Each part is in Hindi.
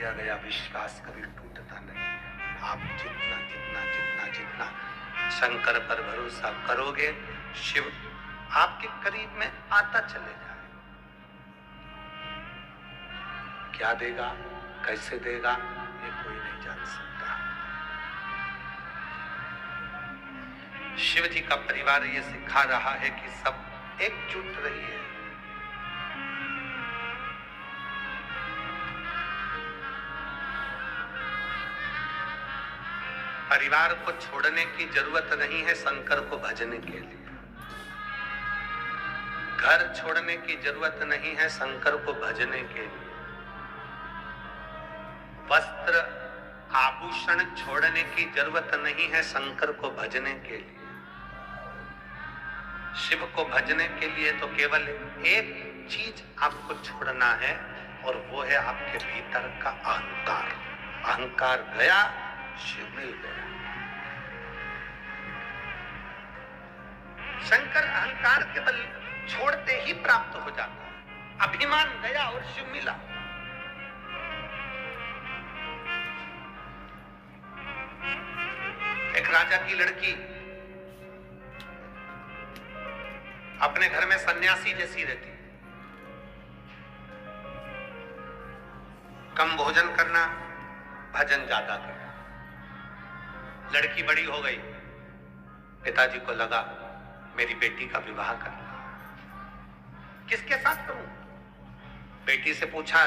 किया गया विश्वास कभी टूटता नहीं है। आप जितना जितना जितना जितना शंकर पर भरोसा करोगे, शिव आपके करीब में आता चले जाए। क्या देगा, कैसे देगा, ये कोई नहीं जान सकता। शिव जी का परिवार ये सिखा रहा है कि सब एकजुट रहिए। परिवार को छोड़ने की जरूरत नहीं है शंकर को भजने के लिए। घर छोड़ने की जरूरत नहीं है शंकर को भजने के लिए। वस्त्र आभूषण छोड़ने की जरूरत नहीं है शंकर को भजने के लिए। शिव को भजने के लिए तो केवल एक चीज आपको छोड़ना है और वो है आपके भीतर का अहंकार। अहंकार गया, शिव मिल गया। शंकर अहंकार केवल छोड़ते ही प्राप्त हो जाता है। अभिमान गया और शिव मिला। एक राजा की लड़की अपने घर में सन्यासी जैसी रहती, कम भोजन करना, भजन ज्यादा करना। लड़की बड़ी हो गई, पिताजी को लगा मेरी बेटी का विवाह करना, किसके साथ करूं? बेटी से पूछा,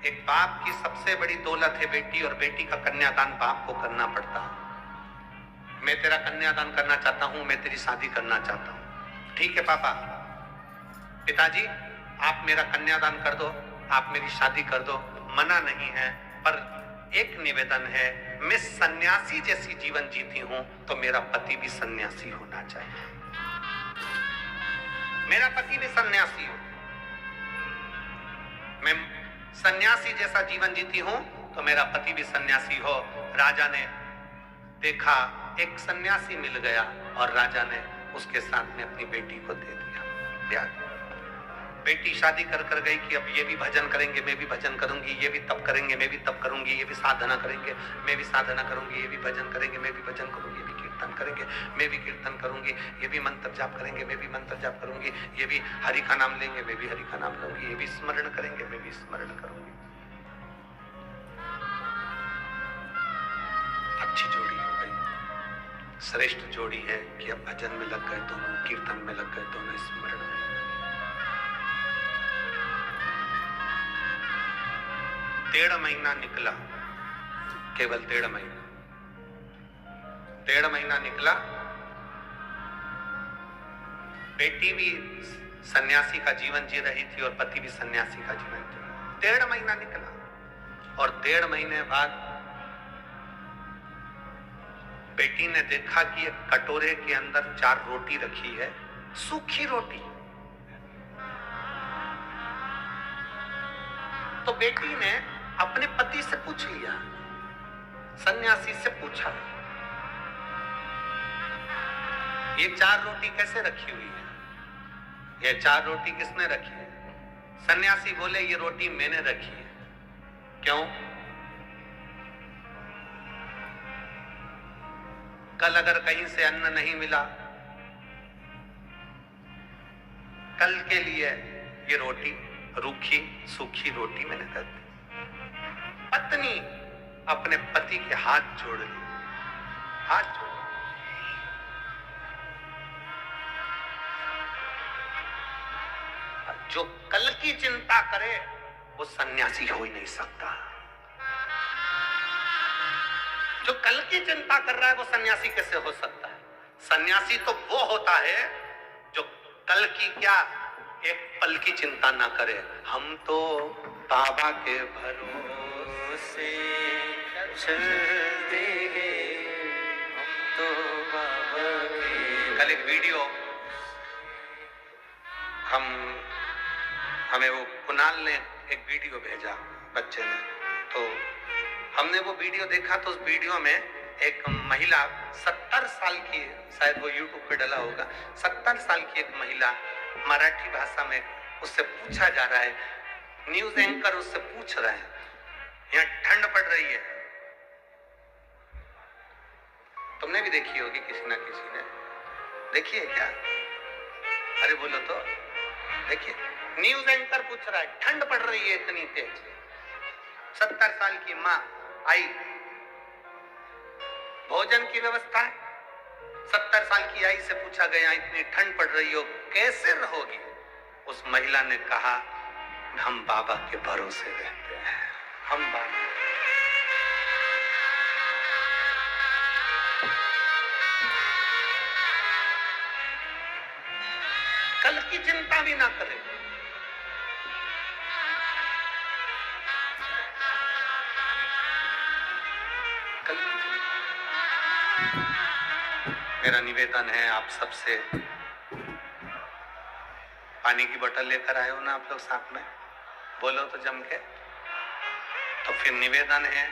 एक बाप की सबसे बड़ी दौलत है बेटी, और बेटी का कन्यादान बाप को करना पड़ता है। मैं तेरा कन्यादान करना चाहता हूं, मैं तेरी शादी करना चाहता हूं। ठीक है पापा, पिताजी आप मेरा कन्यादान कर दो, आप मेरी शादी कर दो, मना नहीं है, पर एक निवेदन है, मैं सन्यासी जैसी जीवन जीती हूं तो मेरा पति भी सन्यासी होना चाहिए। मेरा पति भी सन्यासी हो, मैं सन्यासी जैसा जीवन जीती हूं तो मेरा पति भी सन्यासी हो। राजा ने देखा एक सन्यासी मिल गया और राजा ने उसके साथ में अपनी बेटी को दे दिया, ब्याह दिया। बेटी शादी कर कर गई कि अब ये भी भजन करेंगे, मैं भी भजन करूंगी, ये भी तप करेंगे, मैं भी तप करूंगी, ये भी साधना करेंगे, मैं भी साधना करूंगी, ये भी भजन करेंगे, मैं भी भजन करूंगी, ये भी कीर्तन करेंगे, मैं भी कीर्तन करूंगी, ये भी मंत्र जाप करेंगे, मैं भी मंत्र जाप करूंगी, ये भी हरि का नाम लेंगे, मैं भी हरि का नाम लूंगी, ये भी स्मरण करेंगे, मैं भी स्मरण करूंगी। अच्छी जोड़ी हो गई, श्रेष्ठ जोड़ी है कि अब भजन में लग गए दोनों, कीर्तन में लग गए दोनों, स्मरण में। डेढ़ महीना निकला, केवल 1.5 महीना, 1.5 महीना निकला। बेटी भी सन्यासी का जीवन जी रही थी और पति भी सन्यासी का जीवन जी रहा। 1.5 महीना निकला और 1.5 महीने बाद बेटी ने देखा कि एक कटोरे के अंदर 4 रोटी रखी है, सूखी रोटी। तो बेटी ने अपने पति से पूछ लिया, सन्यासी से पूछा, ये 4 रोटी कैसे रखी हुई है? ये 4 रोटी किसने रखी है? सन्यासी बोले, ये रोटी मैंने रखी है। क्यों? कल अगर कहीं से अन्न नहीं मिला, कल के लिए ये रोटी, रूखी सूखी रोटी मैंने कर दी। पत्नी अपने पति के हाथ जोड़ ली, हाथ जोड़। जो कल की चिंता करे वो सन्यासी हो ही नहीं सकता। जो कल की चिंता कर रहा है वो सन्यासी कैसे हो सकता है? सन्यासी तो वो होता है जो कल की क्या, एक पल की चिंता ना करे। हम तो बाबा के भरोसे चलते हैं, हम तो बाबा के। कल एक वीडियो हमें वो कुणाल ने एक वीडियो भेजा, बच्चे ने, तो हमने वो वीडियो देखा तो उस वीडियो में एक महिला 70 साल की, शायद वो यूट्यूब पे डला होगा, 70 साल की एक महिला मराठी भाषा में उससे पूछा जा रहा है, न्यूज एंकर उससे पूछ रहे हैं, यहाँ ठंड पड़ रही है, तुमने भी देखी होगी, किसी ना किसी ने देखी है क्या? अरे बोलो तो। देखिए, न्यूज एंकर पूछ रहा है, ठंड पड़ रही है इतनी तेज। 70 साल की माँ आई, भोजन की व्यवस्था है। 70 साल की आई से पूछा गया, इतनी ठंड पड़ रही हो, कैसे रहोगी? उस महिला ने कहा, हम बाबा के भरोसे रहते हैं, हम बाबा। कल की चिंता भी ना करें। कल की चिंता। मेरा निवेदन है आप सबसे, पानी की बोतल लेकर आए हो ना आप लोग साथ में? बोलो तो जम के। तो फिर निवेदन है,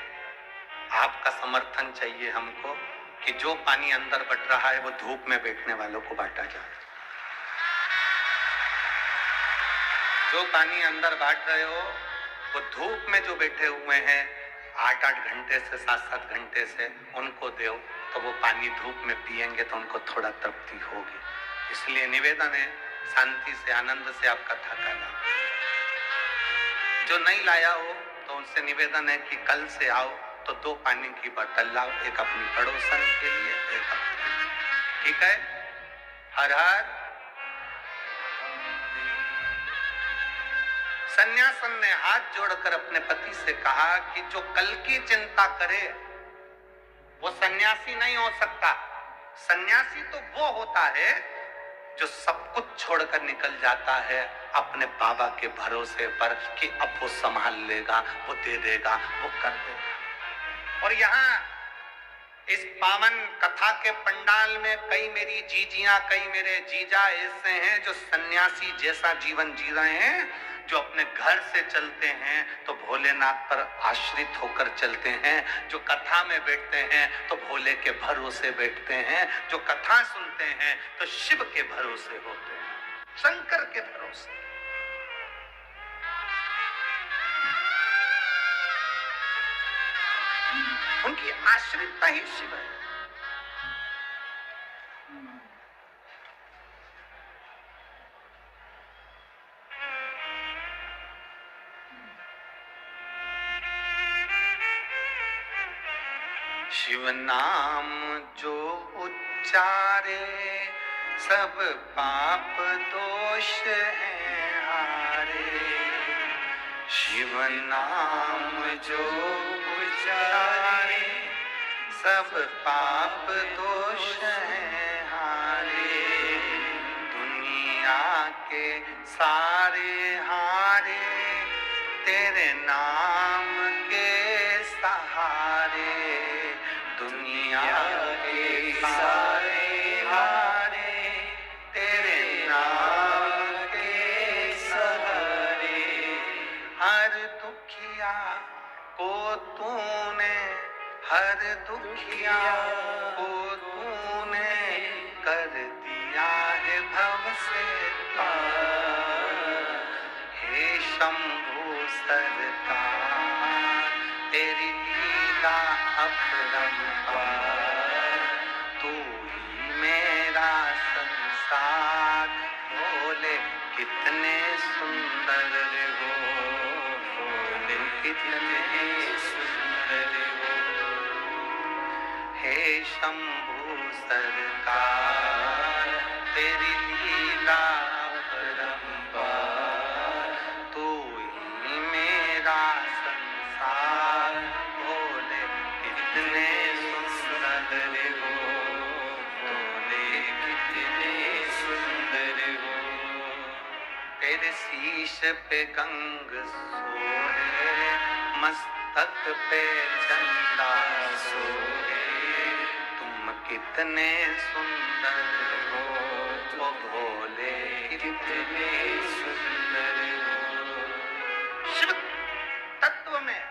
आपका समर्थन चाहिए हमको कि जो पानी अंदर बट रहा है वो धूप में बैठने वालों को बांटा जाए। जो पानी अंदर बांट रहे हो वो धूप में जो बैठे हुए हैं 8-8 घंटे से 7-7 घंटे से, उनको दो, तो वो पानी धूप में पिएंगे तो उनको थोड़ा तृप्ति होगी। इसलिए निवेदन है, शांति से आनंद से आप कथा का लाओ। जो नहीं लाया हो तो उनसे निवेदन है कि कल से आओ तो 2 पानी की बोतल लाओ, एक अपनी पड़ोसन के लिए, एक अपने। ठीक है? हर हर। सन्यासन ने हाथ जोड़कर अपने पति से कहा कि जो कल की चिंता करे वो सन्यासी नहीं हो सकता। सन्यासी तो वो होता है जो सब कुछ छोड़कर निकल जाता है अपने बाबा के भरोसे पर कि अब वो संभाल लेगा, वो दे देगा, वो कर देगा। और यहाँ इस पावन कथा के पंडाल में कई मेरी जीजियां, कई मेरे जीजा ऐसे हैं जो सन्यासी जैसा जीवन जी रहे हैं, जो अपने घर से चलते हैं तो भोलेनाथ पर आश्रित होकर चलते हैं, जो कथा में बैठते हैं तो भोले के भरोसे बैठते हैं, जो कथा सुनते हैं तो शिव के भरोसे होते हैं, शंकर के भरोसे। उनकी आश्रितता ही शिव है। शिव नाम जो उच्चारे सब पाप दोष हैं हारे। शिव नाम जो उच्चारे सब पाप दोष हैं हारे। दुनिया के सारे हारे तेरे नाम के सहारे। दुनिया के सारे हारे तेरे नाम के सहारे। हर दुखिया को तूने, हर दुखिया को तूने कर दिया है भव से पार। हे शंभु सरकार तेरी लीला अपरंपार। तू ही मेरा संसार, भोले कितने सुंदर हो, भोले कितने सुंदर हो। हे शंभु सरकार तेरी लीला अपरंपार। तू ही मेरा संसार, भोले कितने सुंदर हो, भोले कितने सुंदर हो। तेरे शीश पे गंग सोहे, मस्तक पे चंदा सोहे। तुम कितने सुंदर हो, वो भोले कितने सुंदर हो। शिव तत्व में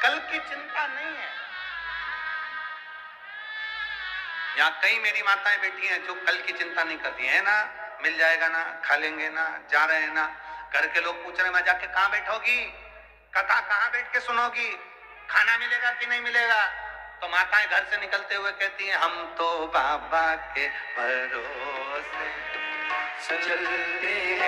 कल की चिंता नहीं है। यहाँ कई मेरी माताएं बैठी हैं जो कल की चिंता नहीं करती है ना, मिल जाएगा ना, खा लेंगे ना, जा रहे हैं ना। घर के लोग पूछ रहे हैं, मैं जाके कहाँ बैठोगी, कथा कहाँ बैठ के सुनोगी खाना मिलेगा कि नहीं मिलेगा, तो माताएं घर से निकलते हुए कहती हैं हम तो बाबा के भरोसे चलते हैं।